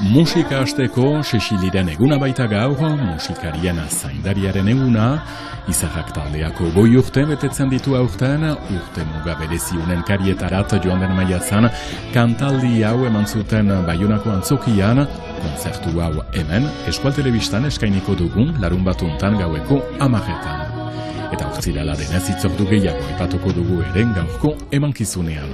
Musika hasteko, Sexiliren eguna baita gaur, musikarien zaindariaren eguna, Izarrak taldeako goi urte betetzen ditu aurten, urte muga bereziunen karietarat joan den maiatzan, kantaldi hau eman zuten Baionako antzokian, kontzertu hau hemen, Eskual Telebistan eskainiko dugun, larun batuntan gaueko 10:00. Eta urtzirala denez itzordu gehiago aipatuko dugu eren gaurko emankizunean.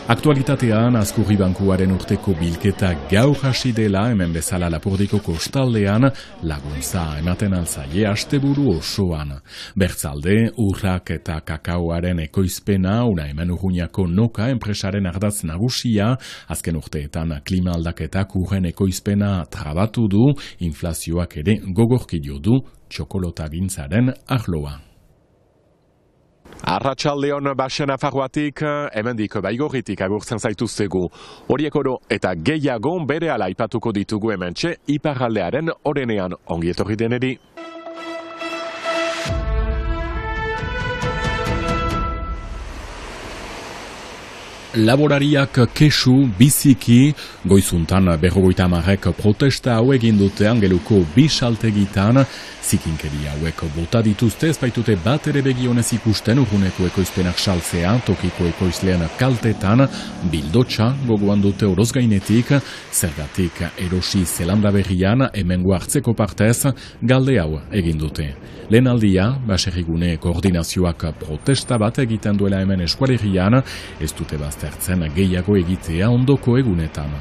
Aktualitatean, Azkurri Bankuaren urteko bilketa gaur hasi dela, hemen bezala Lapurdiko kostaldean, laguntza ematen altzaie asteburu osoan. Bertzalde, urrak eta kakaoaren ekoizpena, una hemen urruñako Noka enpresaren ardaz nagusia, azken urteetan klima aldaketak urren ekoizpena trabatu du, inflazioak ere gogorkio du txokolotagintzaren arloa. Arratsaldeon Basen Nafarroatik, hemendik Baigorritik agurtzen zaituztegu. Horiek oro eta gehiago berehala aipatuko ditugu hementxe iparraldearen orenean, ongi etorri deneri. Laborariak kesu, biziki, goizuntan 50 protesta hau egin dute Angeluko bi saltegitan, zikinkeri hauek bota dituzte, ez baitute bat ere begionez ikusten urruneko ekoizpenak saltzea, tokiko ekoizlean kaltetan, bildotxa gogoan dute oroz gainetik, zergatik erosi Zelanda Berrian, hemengo hartzeko partez, galde hau egin dute. Lehen aldia, baserrigune koordinazioak protesta bat egiten duela hemen eskualerian, ez dute baztertzen gehiago egitea ondoko egunetan.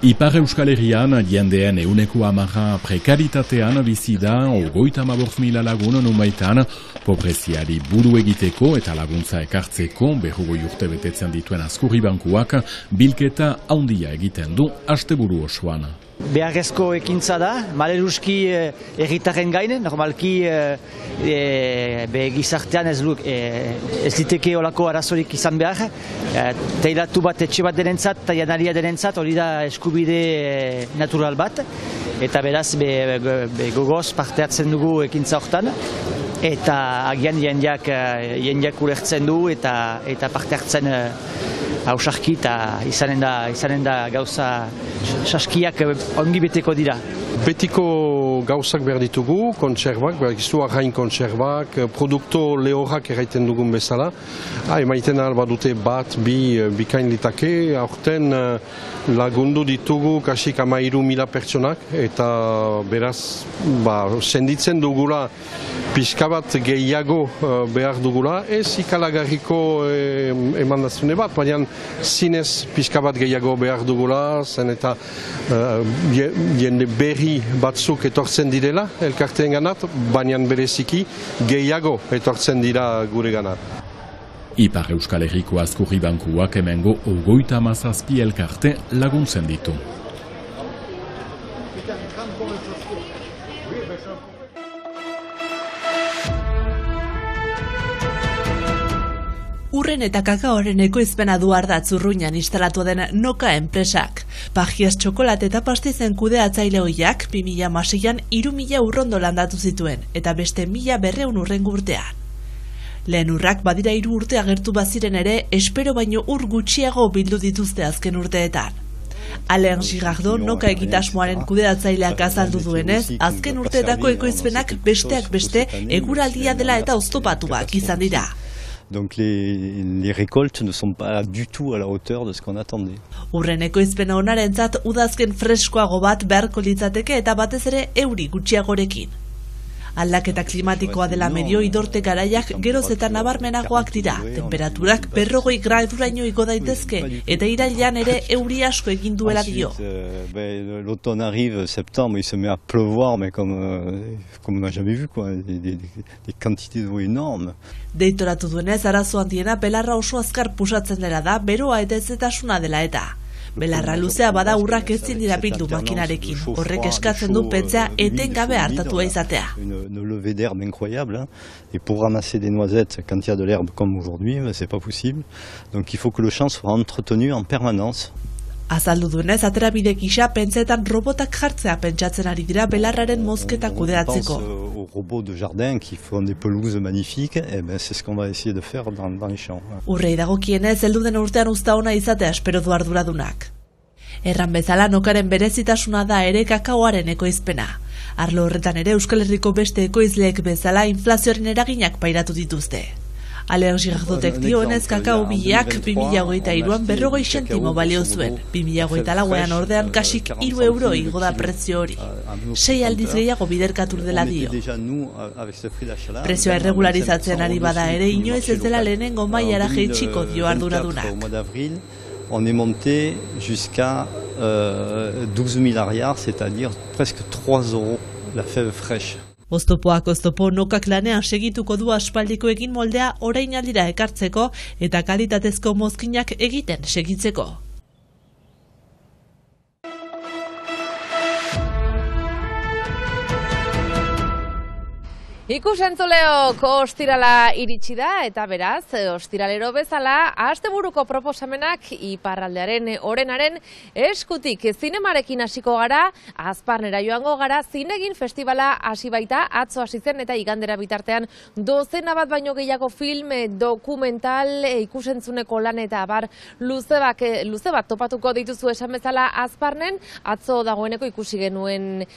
Ipar Euskal Herrian jendeen 10% prekaritatean bizi da 35.000 lagun nunbaitan pobreziari buru egiteko eta laguntza ekartzeko 40 urte betetzen dituen Azkurri Bankuak bilketa handia egiten du asteburu osoan. Beharrezko ekintza da, maleruski herritarren gaine, normalki gizartean ez liteke olako arazorik izan behar. Teilatu bat etxe bat denentzat eta janaria denentzat hori da eskubide natural bat. Eta beraz gogoz parte hartzen dugu ekintza hortan. Eta agian jendeak ulertzen du eta parte hartzen hausarki eta izanen da gauza saskiak ongi beteko dira. Betiko gauzak behar ditugu, kontserbak, behar arrain kontserbak, produkto lehorrak erraiten dugun bezala. Emaiten alba dute bat, bikain litake, aurten lagundu ditugu kasik 13.000 pertsonak, eta beraz, senditzen dugula pixka bat gehiago behar dugula, ez ikalagarriko emandazune bat, baina zinez pixka bat gehiago behar dugula, zen eta jende berri batzuk etortzen direla elkarteen ganat, baina bereziki gehiago etortzen dira gure ganat. Ipar Euskal Herriko Azkurri Bankuak hemengo 37 elkarte laguntzen ditu. Urren eta kakaoren ekoizpena du ardatz Urruñan instalatu den Noka enpresak. Pajies txokolate eta pastizen kudeatzaile hoiak 2006an 3.000 urrondo landatu zituen eta beste 1.200 urrengo urtean. Lehen urrak badira 3 urte agertu baziren ere, espero baino ur gutxiago bildu dituzte azken urteetan. Alain Girardot Noka egitasmoaren kudeatzaileak azaldu duenez, azken urteetako ekoizpenak besteak beste eguraldia dela eta oztopatuak izan dira. Donc les récoltes ne sont pas du tout à la hauteur de ce qu'on attendait. Urren ekoizpena onarentzat udazken freskoago bat beharko litzateke eta batez ere euri gutxiagorekin. Aldaketa klimatikoa dela medio idorte garaiak geroz eta nabarmenagoak dira. Temperaturak 40 graduraino igo daitezke eta irailean ere euri asko egin duela dio. L'automne arrive, septembre, il se met à pleuvoir, mais comme on n'a jamais vu, quoi, des quantités d'eau énormes. Deitoratu duenez, arazo handiena belarra oso azkar pusatzen dela da, beroa eta ezetasuna dela eta. Belarra luzea bada urrak ezin dira bildu makinarekin. Horrek eskatzen du petzea etengabe hartatua izatea. Une levée d'herbe incroyable, et pour ramasser des noisettes quand il y a de l'herbe comme aujourd'hui, c'est pas possible. Donc il faut que le champ soit entretenu en permanence. Azaldu duenez, aterabide gisa pentsetan robotak jartzea pentsatzen ari dira belarraren mozketa kudeatzeko. Aux robots de jardin qui font des pelouses magnifiques, c'est ce qu'on va essayer de faire dans les champs. Urrei dagokienez, heldu den urtean uzta ona izatea espero du arduradunak. Erran bezala nokaren berezitasuna da ere kakaoaren ekoizpena. Arlo horretan ere Euskal Herriko beste ekoizleek bezala inflazioaren eraginak pairatu dituzte. Alex Girardotek dioenez kakao bileak 2023an 40 zentimo balio zuen. 2024an ordean kasik 3 euro igo da prezio hori. 6 aldiz gehiago biderkatu dela dio. Prezioa erregularizatzen ari bada ere inoiz ez dela lehenengo mailara jaitsiko dio arduradunak. On est monté jusqu'à 12 000 arrières, c'est-à-dire presque 3 € la fève fraîche. Oztopoak oztopo nokak lanean segituko du aspaldikoekin moldea orain aldira ekartzeko eta kalitatezko mozkinak egiten segitzeko. Ikusentzuleok ostirala iritsi da eta beraz, ostiralero bezala, asteburuko proposamenak iparraldearen orenaren eskutik zinemarekin hasiko gara, Azparnera joango gara, Zinegin festivala hasi baita, atzo hasi zen eta igandera bitartean dozena bat baino gehiago film, dokumental, ikusentzuneko lan eta abar luze bat topatuko dituzu esan bezala Azparnen, atzo dagoeneko ikusi genuen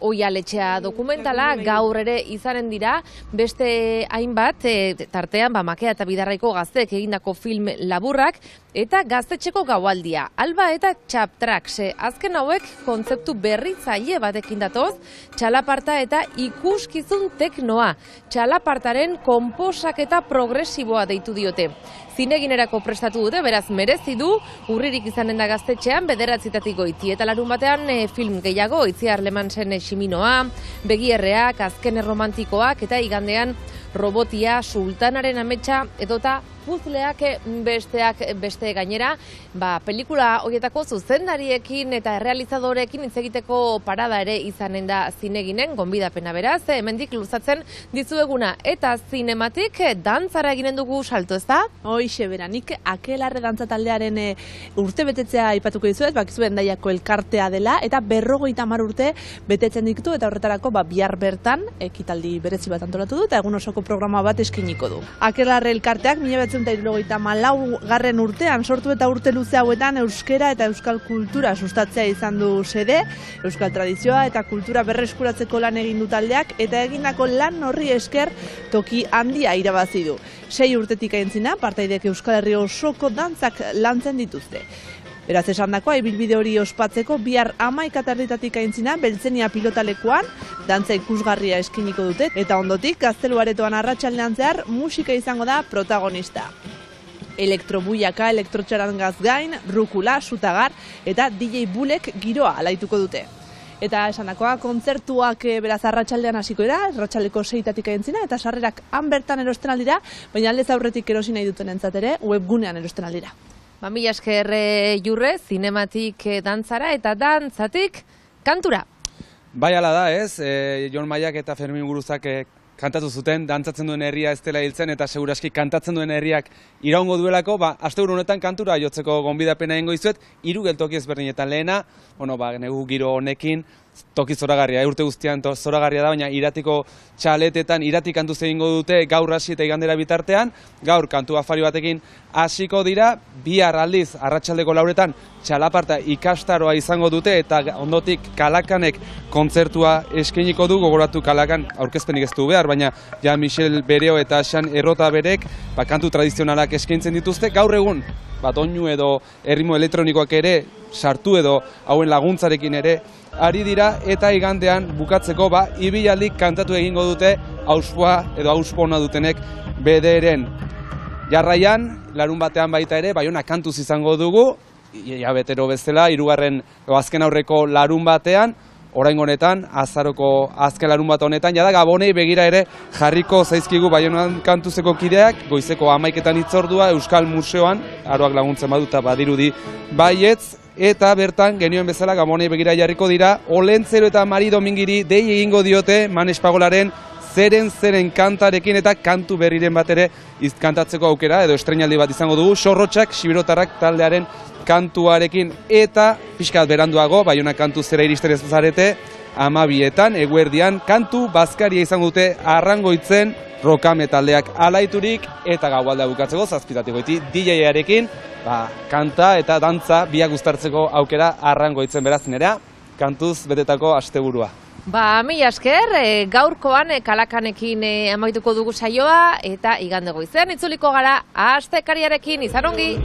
Oialetxea dokumentala, gaur ere izanen dira, beste hainbat, tartean Makea eta Bidarraiko gazteek egindako film laburrak, eta gaztetxeko gaualdia. Alba eta Txaptraks, azken hauek kontzeptu berritzaile batekin datoz, txalaparta eta ikuskizun teknoa. Txalapartaren konposaketa progresiboa deitu diote. Zineginerako prestatu dute, beraz merezi du, urririk izanen da gaztetxean, 9:00 goiti. Eta larun batean film gehiago, Itziar Lemansen Ximinoa, Begierreak, Azken Erromantikoak, eta igandean Robotia, Sultanaren ametsa, edota puzleak beste gainera, pelikula horietako zuzendariekin eta realizadorekin hitz egiteko parada ere izanen da Zineginen, gonbidapena beraz, hemendik luzatzen dizueguna, eta zinematik dantzara eginen dugu salto, ez da? Hoixe beranik, Akelarre dantza taldearen urte betetzea aipatuko dizuet, bakizu Hendaiako elkartea dela, eta 50 urte betetzen ditu, eta horretarako bihar bertan ekitaldi berezi bat antolatu du, eta egun osoko programa bat eskiniko du. Akelarre elkarteak 1974 urtean sortu eta urte luze hauetan euskera eta euskal kultura sustatzea izan du xede, euskal tradizioa eta kultura berreskuratzeko lan egin du taldeak, eta egindako lan horri esker toki handia irabazi du. 6 urtetik aintzina, partaidek Euskal Herri osoko dantzak lantzen dituzte. Beraz esandakoa, ibilbide hori ospatzeko bihar 11:00 aintzina Beltzenia pilotalekuan dantza ikusgarria eskiniko dute, eta ondotik Gazteluaretoan arratsaldean zehar musika izango da protagonista. Elektrobuiaka, elektrotxarangaz gain, rukula, sutagar eta DJ Bulek giroa alaituko dute. Eta esandakoa, kontzertuak beraz arratsaldean hasiko dira, arratsaldeko 6:00 aintzina, eta sarrerak han bertan erosten aldira, baina aldez aurretik erosi nahi duten entzat ere, webgunean erosten aldira. Mila esker Jurre, zinematik dantzara eta dantzatik kantura. Bai ala da ez, Jon Maiak eta Fermin Guruzak kantatu zuten, dantzatzen duen herria ez dela hiltzen eta seguraski kantatzen duen herriak iraungo duelako, asteburu honetan kantura jotzeko gonbidapena egingo dizuet, 3 geltoki ezberdinetan lehena, negu giro honekin, toki zoragarria, urte guztian zoragarria da, baina iratiko txaletetan iratik kantuz egingo dute gaur hasi eta igandera bitartean, gaur kantu afari batekin hasiko dira, bihar aldiz arratsaldeko 4:00 txalaparta ikastaroa izango dute eta ondotik Kalakanek kontzertua eskainiko du, gogoratu Kalakan aurkezpenik ez du behar, baina ja Michel Bereo eta Xan Errota berek kantu tradizionalak eskaintzen dituzte, gaur egun doinu edo erritmo elektronikoak ere sartu edo hauen laguntzarekin ere ari dira, eta igandean bukatzeko ibilaldik kantatu egingo dute auspoa edo auspona dutenek bederen. Jarraian, larun batean baita ere, Baiona kantuz izango dugu, betero bezala, 3. azken aurreko larun batean, orain honetan, azaroko azken larun bat honetan, jada Gabonei begira ere jarriko zaizkigu Baionan kantuzeko kideak, goizeko 11:00 hitzordua Euskal Museoan, aroak laguntzen baduta badirudi baietz, eta bertan genioen bezala Gabonei begira jarriko dira, Olentzero eta Mari Domingiri dei egingo diote Manes Pagolaren zeren kantarekin eta kantu berriren bat ere kantatzeko aukera edo estreinaldi bat izango dugu. Sorrotxak, Xiberotarrak taldearen kantuarekin eta pixkat beranduago, Baiona kantu zera iristen ez zarete, 12etan, eguerdian, kantu bazkaria izango dute Arrangoitzen Rokame taldeak alaiturik eta gaualda bukatzeko 7:00 DJ-arekin, kanta eta dantza biak uztartzeko aukera Arrangoitzen, beraz Nerea, kantuz betetako asteburua. Mila esker, gaurkoan Kalakanekin amaituko dugu saioa eta igande goizean itzuliko gara astekariarekin, izan ongi!